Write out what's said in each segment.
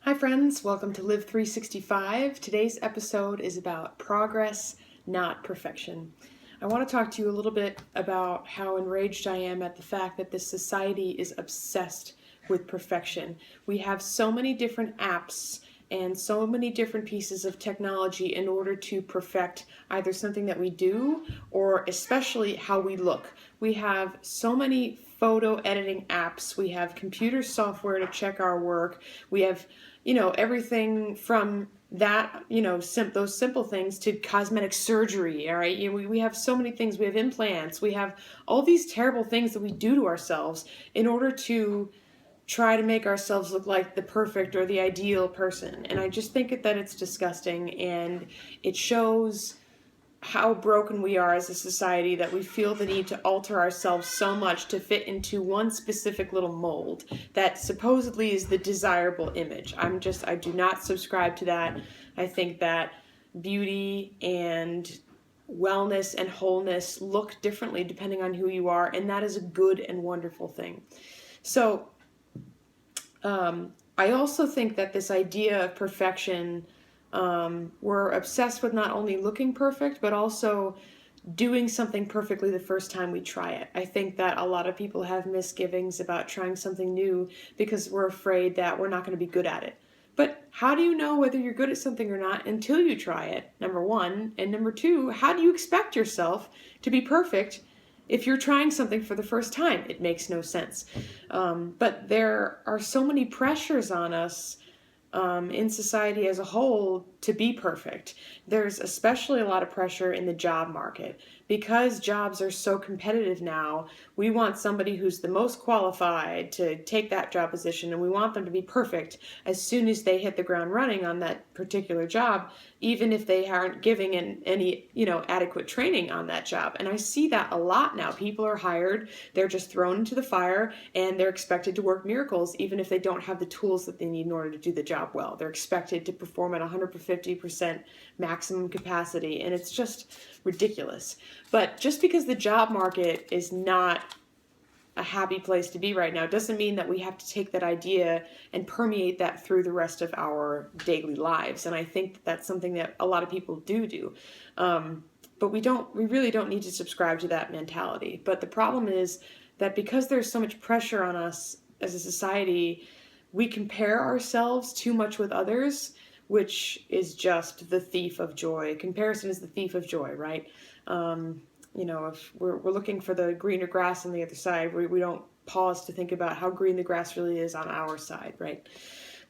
Hi friends, welcome to Live 365. Today's episode is about progress, not perfection. I want to talk to you a little bit about how enraged I am at the fact that this society is obsessed with perfection. We have so many different apps and so many different pieces of technology in order to perfect either something that we do or especially how we look. We have so many photo editing apps. We have computer software to check our work. We have everything from that, those simple things to cosmetic surgery, all right? We have so many things. We have implants. We have all these terrible things that we do to ourselves in order to try to make ourselves look like the perfect or the ideal person. And I just think that it's disgusting, and it shows how broken we are as a society that we feel the need to alter ourselves so much to fit into one specific little mold that supposedly is the desirable image. I do not subscribe to that. I think that beauty and wellness and wholeness look differently depending on who you are, and that is a good and wonderful thing. So, I also think that this idea of perfection, we're obsessed with not only looking perfect, but also doing something perfectly the first time we try it. I think that a lot of people have misgivings about trying something new because we're afraid that we're not going to be good at it. But how do you know whether you're good at something or not until you try it, number one? And number two, how do you expect yourself to be perfect if you're trying something for the first time? It makes no sense. But there are so many pressures on us in society as a whole to be perfect. There's especially a lot of pressure in the job market. Because jobs are so competitive now, we want somebody who's the most qualified to take that job position, and we want them to be perfect as soon as they hit the ground running on that particular job, even if they aren't giving any adequate training on that job. And I see that a lot now. People are hired, they're just thrown into the fire, and they're expected to work miracles even if they don't have the tools that they need in order to do the job well. They're expected to perform at 150% maximum capacity, and it's just ridiculous. But just because the job market is not a happy place to be right now doesn't mean that we have to take that idea and permeate that through the rest of our daily lives. And I think that that's something that a lot of people do. But we really don't need to subscribe to that mentality. But the problem is that because there's so much pressure on us as a society, we compare ourselves too much with others, which is just the thief of joy. Comparison is the thief of joy, right? If we're looking for the greener grass on the other side, we don't pause to think about how green the grass really is on our side, right?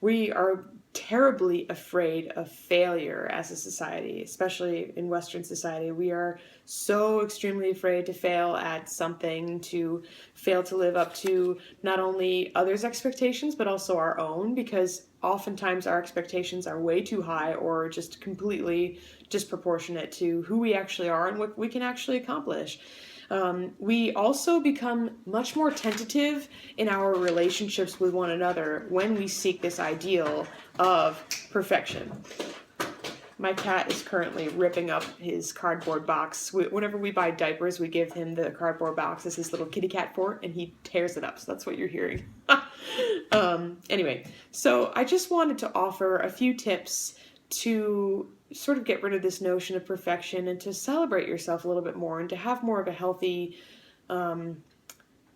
We are terribly afraid of failure as a society, especially in Western society. We are so extremely afraid to fail at something, to fail to live up to not only others' expectations, but also our own, because oftentimes our expectations are way too high or just completely disproportionate to who we actually are and what we can actually accomplish. We also become much more tentative in our relationships with one another when we seek this ideal of perfection. My cat is currently ripping up his cardboard box. Whenever we buy diapers, we give him the cardboard box as his little kitty cat fort, and he tears it up. So that's what you're hearing. Anyway, so I just wanted to offer a few tips to sort of get rid of this notion of perfection and to celebrate yourself a little bit more and to have more of a healthy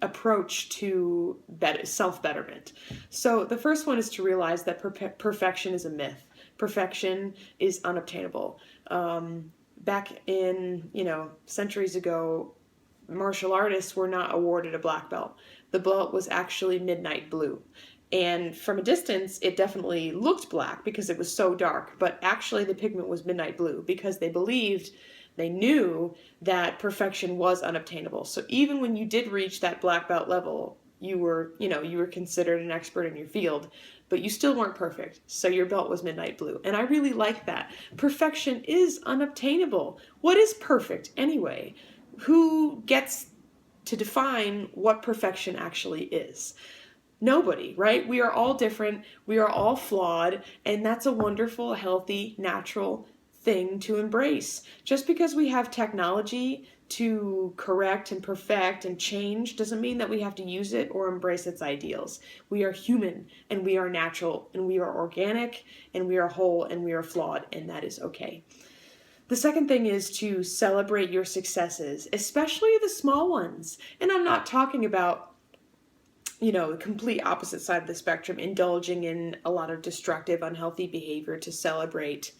approach to self-betterment. So the first one is to realize that perfection is a myth. Perfection is unobtainable. Back in, centuries ago, martial artists were not awarded a black belt. The belt was actually midnight blue. And from a distance, it definitely looked black because it was so dark. But actually, the pigment was midnight blue because they knew that perfection was unobtainable. So even when you did reach that black belt level, you were considered an expert in your field, but you still weren't perfect. So your belt was midnight blue. And I really like that. Perfection is unobtainable. What is perfect anyway? Who gets to define what perfection actually is? Nobody, right? We are all different. We are all flawed. And that's a wonderful, healthy, natural thing to embrace. Just because we have technology to correct and perfect and change doesn't mean that we have to use it or embrace its ideals. We are human, and we are natural, and we are organic, and we are whole, and we are flawed, and that is okay. The second thing is to celebrate your successes, especially the small ones. And I'm not talking about, the complete opposite side of the spectrum, indulging in a lot of destructive, unhealthy behavior to celebrate,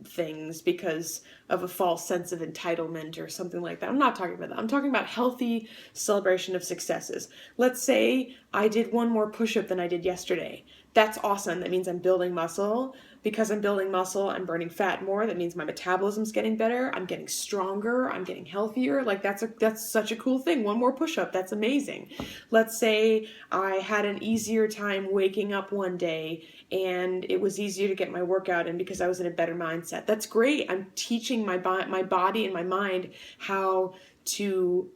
things because of a false sense of entitlement or something like that. I'm not talking about that. I'm talking about healthy celebration of successes. Let's say I did one more push-up than I did yesterday. That's awesome. That means I'm building muscle. Because I'm building muscle, I'm burning fat more. That means my metabolism's getting better. I'm getting stronger. I'm getting healthier. Like that's such a cool thing. One more push-up. That's amazing. Let's say I had an easier time waking up one day and it was easier to get my workout in because I was in a better mindset. That's great. I'm teaching my body and my mind how to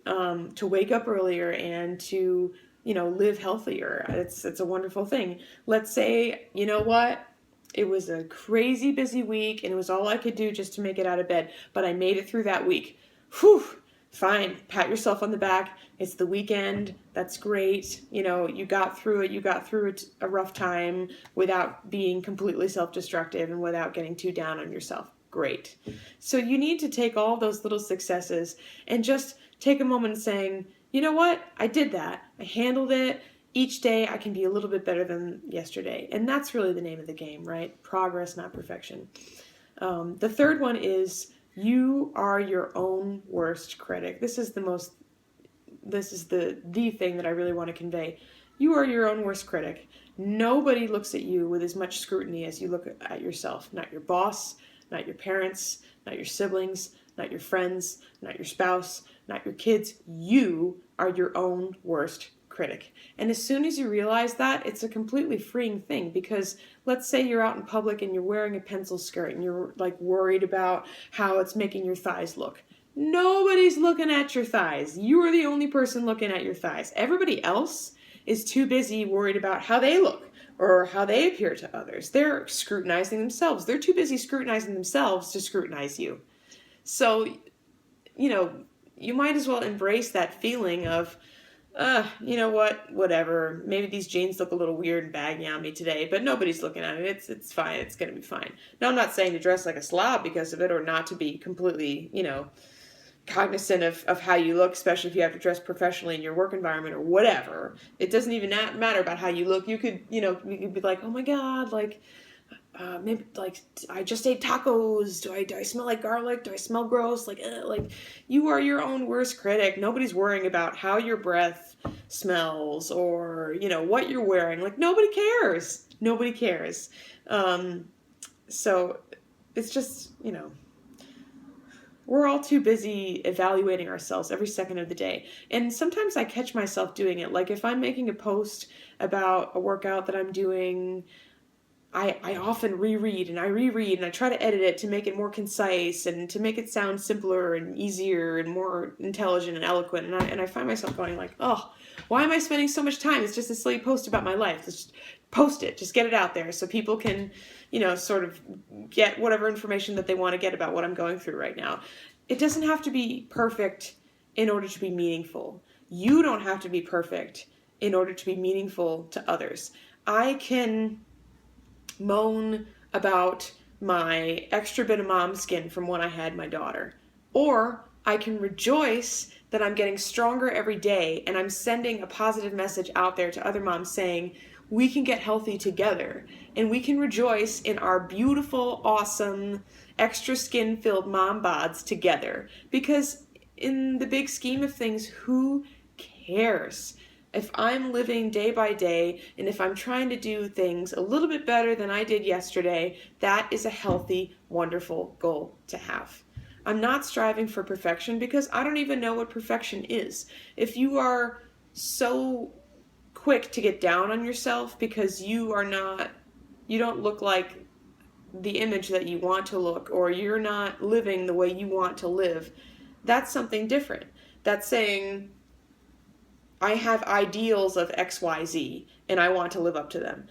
wake up earlier and to live healthier. It's a wonderful thing. Let's say, you know what? It was a crazy busy week and it was all I could do just to make it out of bed, but I made it through that week. Whew, fine. Pat yourself on the back. It's the weekend. That's great. You got through it. You got through a rough time without being completely self-destructive and without getting too down on yourself. Great. So you need to take all those little successes and just take a moment saying, you know what? I did that. I handled it. Each day I can be a little bit better than yesterday. And that's really the name of the game, right? Progress, not perfection. The third one is you are your own worst critic. This is the thing that I really want to convey. You are your own worst critic. Nobody looks at you with as much scrutiny as you look at yourself. Not your boss, not your parents, not your siblings, not your friends, not your spouse, not your kids. You are your own worst critic. And as soon as you realize that, it's a completely freeing thing, because let's say you're out in public and you're wearing a pencil skirt and you're like worried about how it's making your thighs look. Nobody's looking at your thighs. You are the only person looking at your thighs. Everybody else is too busy worried about how they look or how they appear to others. They're scrutinizing themselves. They're too busy scrutinizing themselves to scrutinize you. So, you might as well embrace that feeling of, you know what, whatever, maybe these jeans look a little weird and baggy on me today, but nobody's looking at it. It's fine. It's going to be fine. Now, I'm not saying to dress like a slob because of it, or not to be completely, cognizant of how you look, especially if you have to dress professionally in your work environment or whatever. It doesn't even matter about how you look. You could, you could be like, oh my God, like, maybe like I just ate tacos. Do I smell like garlic? Do I smell gross? Like you are your own worst critic. Nobody's worrying about how your breath smells or what you're wearing. Like nobody cares. Nobody cares. So it's just we're all too busy evaluating ourselves every second of the day. And sometimes I catch myself doing it. Like if I'm making a post about a workout that I'm doing, I often reread and I try to edit it to make it more concise and to make it sound simpler and easier and more intelligent and eloquent. And I find myself going like, oh, why am I spending so much time? It's just a silly post about my life. Just post it. Just get it out there so people can, sort of get whatever information that they want to get about what I'm going through right now. It doesn't have to be perfect in order to be meaningful. You don't have to be perfect in order to be meaningful to others. I can moan about my extra bit of mom skin from when I had my daughter. Or I can rejoice that I'm getting stronger every day and I'm sending a positive message out there to other moms saying, we can get healthy together and we can rejoice in our beautiful, awesome, extra skin-filled mom bods together. Because in the big scheme of things, who cares? If I'm living day by day and if I'm trying to do things a little bit better than I did yesterday, that is a healthy, wonderful goal to have. I'm not striving for perfection because I don't even know what perfection is. If you are so quick to get down on yourself because you don't look like the image that you want to look, or you're not living the way you want to live, that's something different. That's saying, I have ideals of XYZ and I want to live up to them.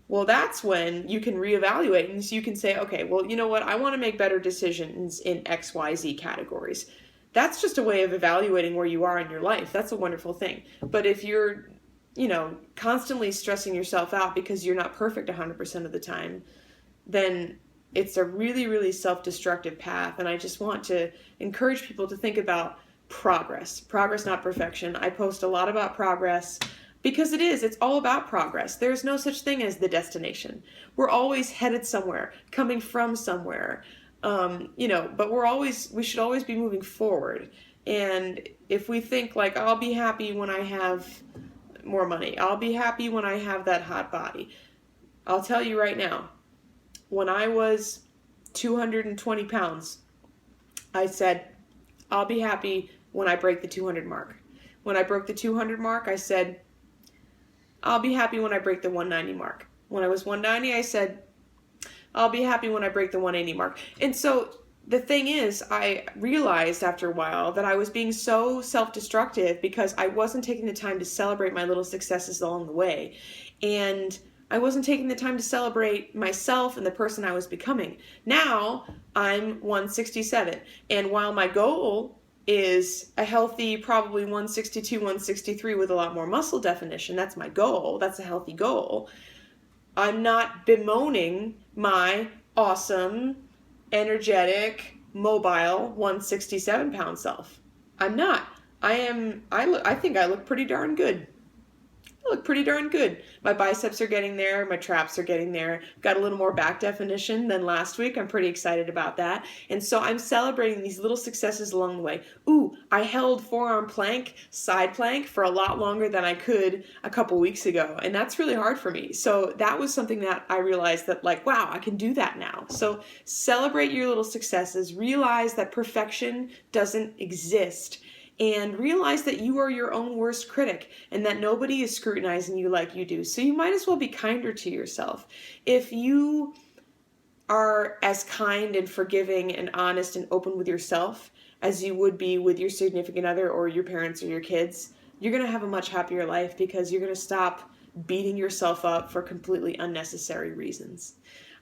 well, that's when you can reevaluate and so you can say, okay, well, you know what? I want to make better decisions in XYZ categories. That's just a way of evaluating where you are in your life. That's a wonderful thing. But if you're, constantly stressing yourself out because you're not perfect 100% of the time, then it's a really, really self destructive path. And I just want to encourage people to think about progress, not perfection. I post a lot about progress because it's all about progress. There's no such thing as the destination. We're always headed somewhere, coming from somewhere. But we should always be moving forward. And if we think like, I'll be happy when I have more money, I'll be happy when I have that hot body. I'll tell you right now, when I was 220 pounds, I said, I'll be happy when I break the 200 mark. When I broke the 200 mark, I said, I'll be happy when I break the 190 mark. When I was 190, I said, I'll be happy when I break the 180 mark. And so the thing is, I realized after a while that I was being so self-destructive because I wasn't taking the time to celebrate my little successes along the way. And I wasn't taking the time to celebrate myself and the person I was becoming. Now I'm 167. And while my goal is a healthy, probably 162, 163 with a lot more muscle definition, that's my goal. That's a healthy goal. I'm not bemoaning my awesome, energetic, mobile 167-pound self. I'm not. I think I look pretty darn good. I look pretty darn good. My biceps are getting there. My traps are getting there. Got a little more back definition than last week. I'm pretty excited about that. And so I'm celebrating these little successes along the way. Ooh, I held forearm plank, side plank for a lot longer than I could a couple weeks ago. And that's really hard for me. So that was something that I realized that like, wow, I can do that now. So celebrate your little successes. Realize that perfection doesn't exist. And realize that you are your own worst critic and that nobody is scrutinizing you like you do. So you might as well be kinder to yourself. If you are as kind and forgiving and honest and open with yourself as you would be with your significant other or your parents or your kids, you're going to have a much happier life because you're going to stop beating yourself up for completely unnecessary reasons.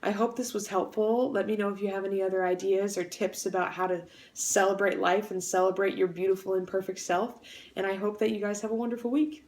I hope this was helpful. Let me know if you have any other ideas or tips about how to celebrate life and celebrate your beautiful and perfect self. And I hope that you guys have a wonderful week.